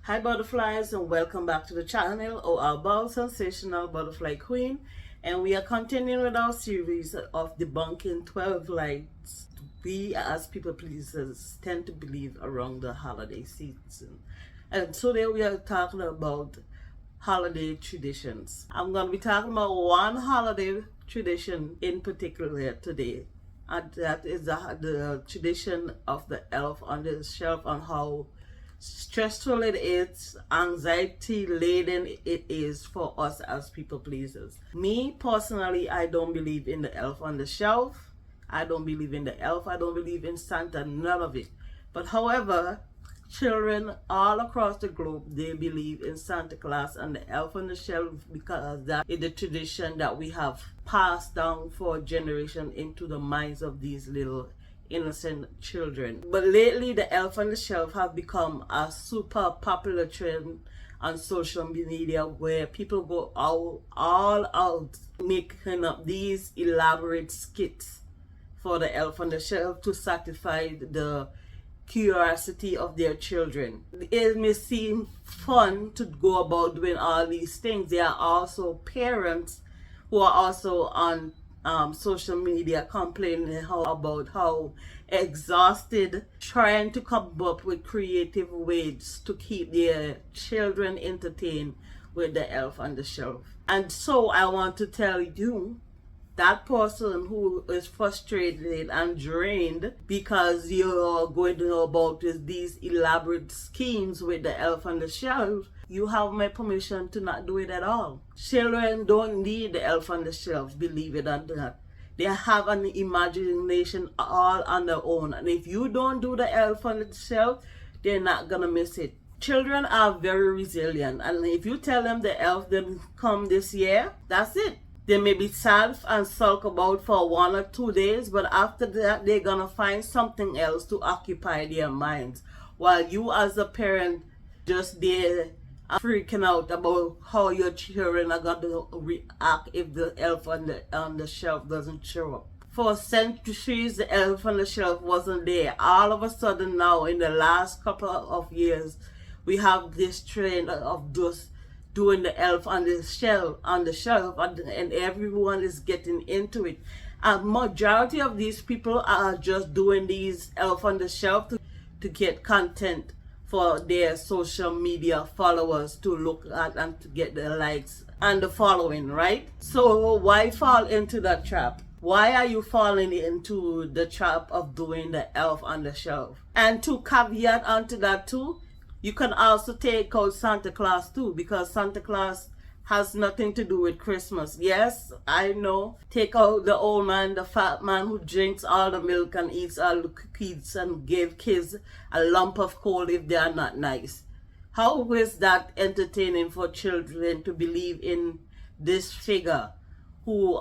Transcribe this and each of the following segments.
Hi butterflies and welcome back to the channel or our bold sensational butterfly queen, and we are continuing with our series of debunking 12 lies we as people pleasers tend to believe around the holiday season. And today we are talking about holiday traditions. I'm going to be talking about one holiday tradition in particular today, and that is the tradition of the elf on the shelf, and how stressful it is, anxiety laden it is for us as people pleasers. Me personally, I don't believe in the elf on the shelf. I don't believe in the elf. I don't believe in Santa, none of it. But however, children all across the globe, they believe in Santa Claus and the elf on the shelf, because that is the tradition that we have passed down for a generation into the minds of these little innocent children. But lately, the elf on the shelf have become a super popular trend on social media, where people go all out making up these elaborate skits for the elf on the shelf to satisfy the curiosity of their children. It may seem fun to go about doing all these things. There are also parents who are also on social media complaining about how exhausted trying to come up with creative ways to keep their children entertained with the elf on the shelf. And so I want to tell you, that person who is frustrated and drained because you're going to know about these elaborate schemes with the elf on the shelf, you have my permission to not do it at all. Children don't need the elf on the shelf, believe it or not. They have an imagination all on their own, and if you don't do the elf on the shelf, they're not gonna miss it. Children are very resilient, and if you tell them the elf didn't come this year, that's it. They may be sad and sulk about for 1 or 2 days, but after that, they're gonna find something else to occupy their minds. While you as a parent just there freaking out about how your children are gonna react if the elf on the shelf doesn't show up. For centuries, the elf on the shelf wasn't there. All of a sudden now, in the last couple of years, we have this trend of just doing the elf on the shelf, and everyone is getting into it. A majority of these people are just doing these elf on the shelf to get content for their social media followers to look at and to get the likes and the following, right? So why fall into that trap? Why are you falling into the trap of doing the elf on the shelf? And to caveat onto that too, you can also take out Santa Claus too, because Santa Claus has nothing to do with Christmas. Yes, I know. Take out the old man, the fat man who drinks all the milk and eats all the cookies and give kids a lump of coal if they are not nice. How is that entertaining for children to believe in this figure who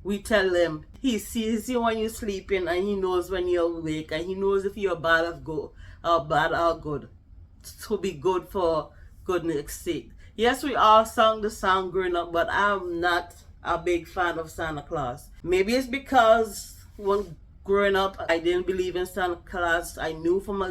we tell them he sees you when you're sleeping, and he knows when you're awake, and he knows if you're bad or good. To be good for goodness sake. Yes, we all sung the song growing up, but I'm not a big fan of Santa Claus. Maybe it's because when growing up, I didn't believe in Santa Claus. I knew from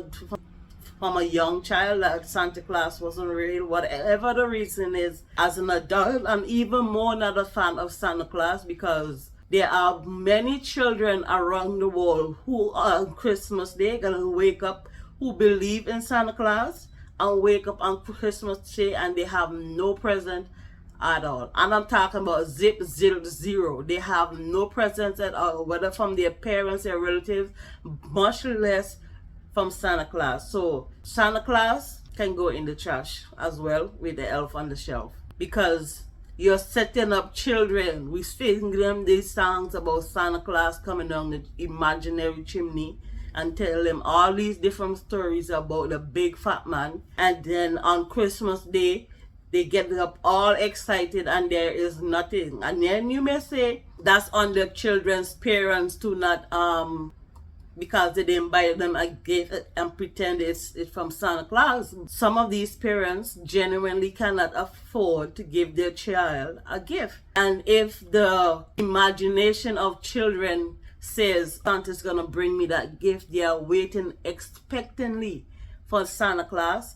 a young child that Santa Claus wasn't real. Whatever the reason is, as an adult, I'm even more not a fan of Santa Claus, because there are many children around the world who on Christmas Day gonna wake up, who believe in Santa Claus, and wake up on Christmas Day and they have no present at all. And I'm talking about zero. They have no presents at all, whether from their parents, their relatives, much less from Santa Claus. So Santa Claus can go in the trash as well with the elf on the shelf, because you're setting up children. We sing them these songs about Santa Claus coming down the imaginary chimney and tell them all these different stories about the big fat man, and then on Christmas Day they get up all excited and there is nothing. And then you may say that's on the children's parents to not because they didn't buy them a gift and pretend it's from Santa Claus. Some of these parents genuinely cannot afford to give their child a gift, and if the imagination of children says Santa's gonna bring me that gift, they are waiting expectantly for Santa Claus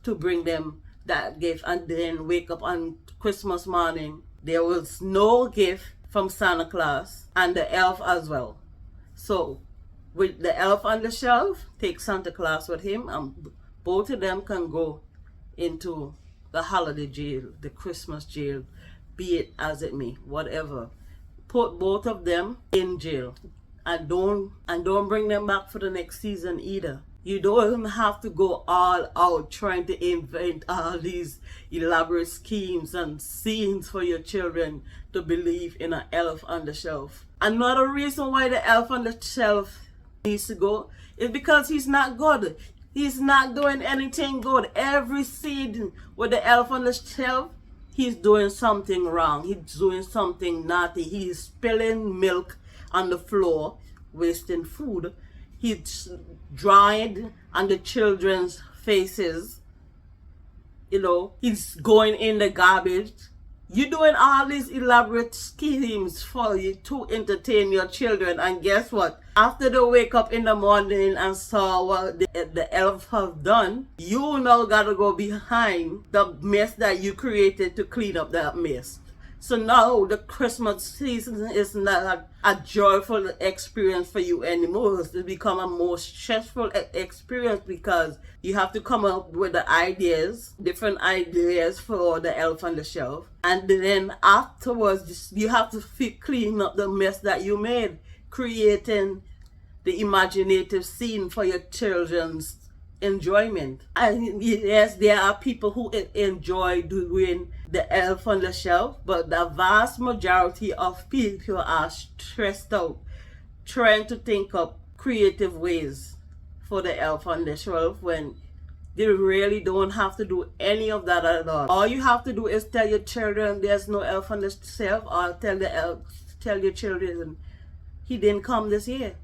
to bring them that gift, and then wake up on Christmas morning. There was no gift from Santa Claus and the elf as well. So with the elf on the shelf, take Santa Claus with him, and both of them can go into the holiday jail, the Christmas jail, be it as it may, whatever. Put both of them in jail, and don't bring them back for the next season either. You don't have to go all out trying to invent all these elaborate schemes and scenes for your children to believe in an elf on the shelf. Another reason why the elf on the shelf needs to go is because he's not good. He's not doing anything good. Every scene with the elf on the shelf, he's doing something wrong. He's doing something naughty. He's spilling milk on the floor, wasting food. He's drawing on the children's faces. He's going in the garbage. You're doing all these elaborate schemes for you to entertain your children, and guess what? After they wake up in the morning and saw what the elf have done, you now gotta go behind the mess that you created to clean up that mess. So now the Christmas season is not a joyful experience for you anymore. It's become a more stressful experience because you have to come up with the ideas, different ideas for the elf on the shelf. And then afterwards, you have to clean up the mess that you made, creating the imaginative scene for your children's enjoyment. And yes, there are people who enjoy doing the elf on the shelf, but the vast majority of people are stressed out trying to think up creative ways for the elf on the shelf when they really don't have to do any of that at all. All you have to do is tell your children there's no elf on the shelf, or tell your children he didn't come this year.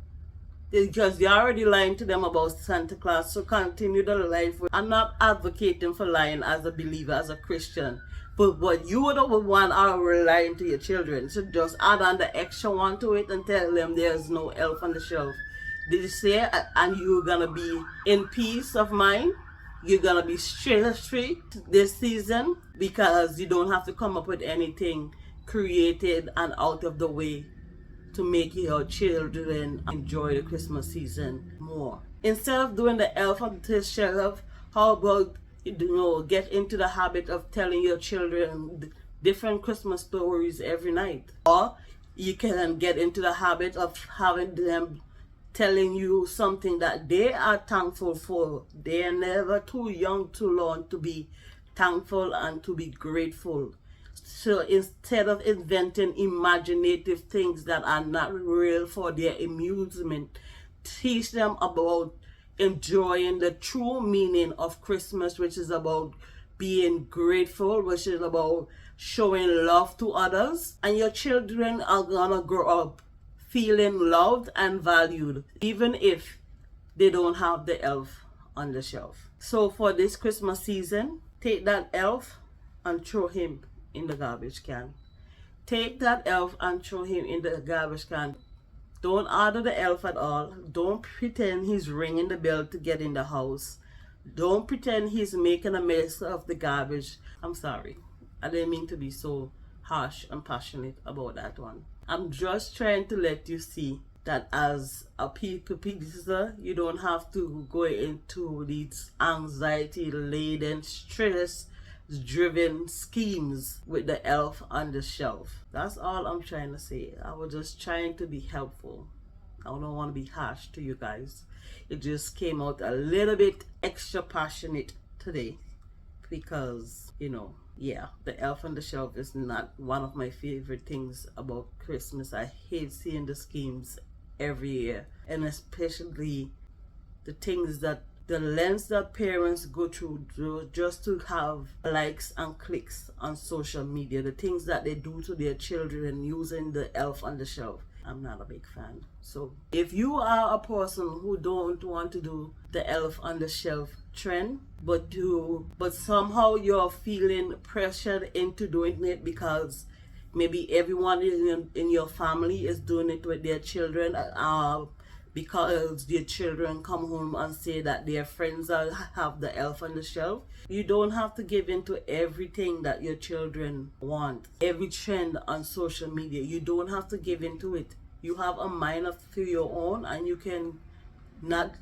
Because you're already lying to them about Santa Claus, so continue the life. I'm not advocating for lying as a believer, as a Christian, but you are the one are lying to your children. So just add on the extra one to it and tell them there's no elf on the shelf. Did you say? And you're gonna be in peace of mind. You're gonna be stress-free this season because you don't have to come up with anything created and out of the way to make your children enjoy the Christmas season more. Instead of doing the elf on the shelf, how about get into the habit of telling your children different Christmas stories every night? Or you can get into the habit of having them telling you something that they are thankful for. They are never too young, too long to be thankful and to be grateful. So instead of inventing imaginative things that are not real for their amusement, teach them about enjoying the true meaning of Christmas, which is about being grateful, which is about showing love to others. And your children are gonna grow up feeling loved and valued, even if they don't have the elf on the shelf. So for this Christmas season, take that elf and throw him in the garbage can. Take that elf and throw him in the garbage can. Don't order the elf at all. Don't pretend he's ringing the bell to get in the house. Don't pretend he's making a mess of the garbage. I'm sorry. I didn't mean to be so harsh and passionate about that one. I'm just trying to let you see that as a people pleaser, you don't have to go into these anxiety-laden, stress-driven schemes with the elf on the shelf. That's all I'm trying to say. I was just trying to be helpful. I don't want to be harsh to you guys. It just came out a little bit extra passionate today because, yeah, the elf on the shelf is not one of my favorite things about Christmas. I hate seeing the schemes every year, and especially the things that the lens that parents go through just to have likes and clicks on social media, the things that they do to their children using the elf on the shelf. I'm not a big fan. So if you are a person who don't want to do the elf on the shelf trend, but somehow you're feeling pressured into doing it because maybe everyone in your family is doing it with their children, because your children come home and say that their friends have the elf on the shelf. You don't have to give in to everything that your children want. Every trend on social media, you don't have to give in to it. You have a mind of your own, and you can not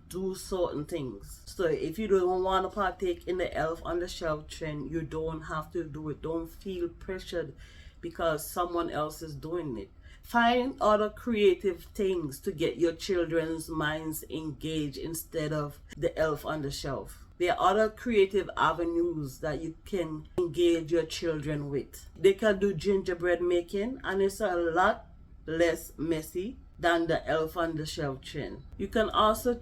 do certain things. So if you don't want to partake in the elf on the shelf trend, you don't have to do it. Don't feel pressured because someone else is doing it. Find other creative things to get your children's minds engaged instead of the elf on the shelf. There are other creative avenues that you can engage your children with. They can do gingerbread making, and it's a lot less messy than the elf on the shelf trend. You can also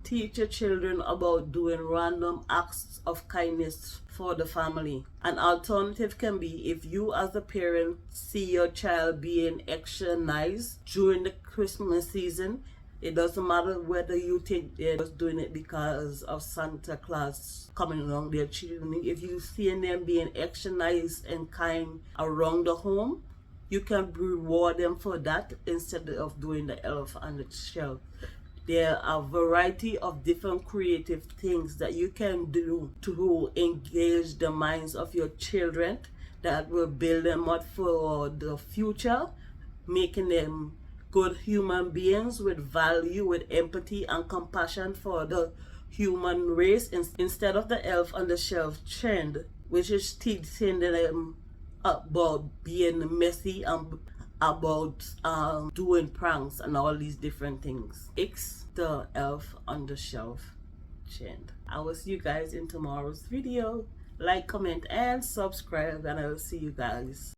teach your children about doing random acts of kindness for the family. An alternative can be if you as a parent see your child being extra nice during the Christmas season. It doesn't matter whether you think they're just doing it because of Santa Claus coming along their children. If you see them being extra nice and kind around the home, you can reward them for that instead of doing the elf on the shelf. There are a variety of different creative things that you can do to engage the minds of your children that will build them up for the future, making them good human beings with value, with empathy and compassion for the human race, instead of the elf on the shelf trend, which is teaching them about being messy and about doing pranks and all these different things. It's the elf on the shelf trend. I will see you guys in tomorrow's video. Like, comment and subscribe, and I will see you guys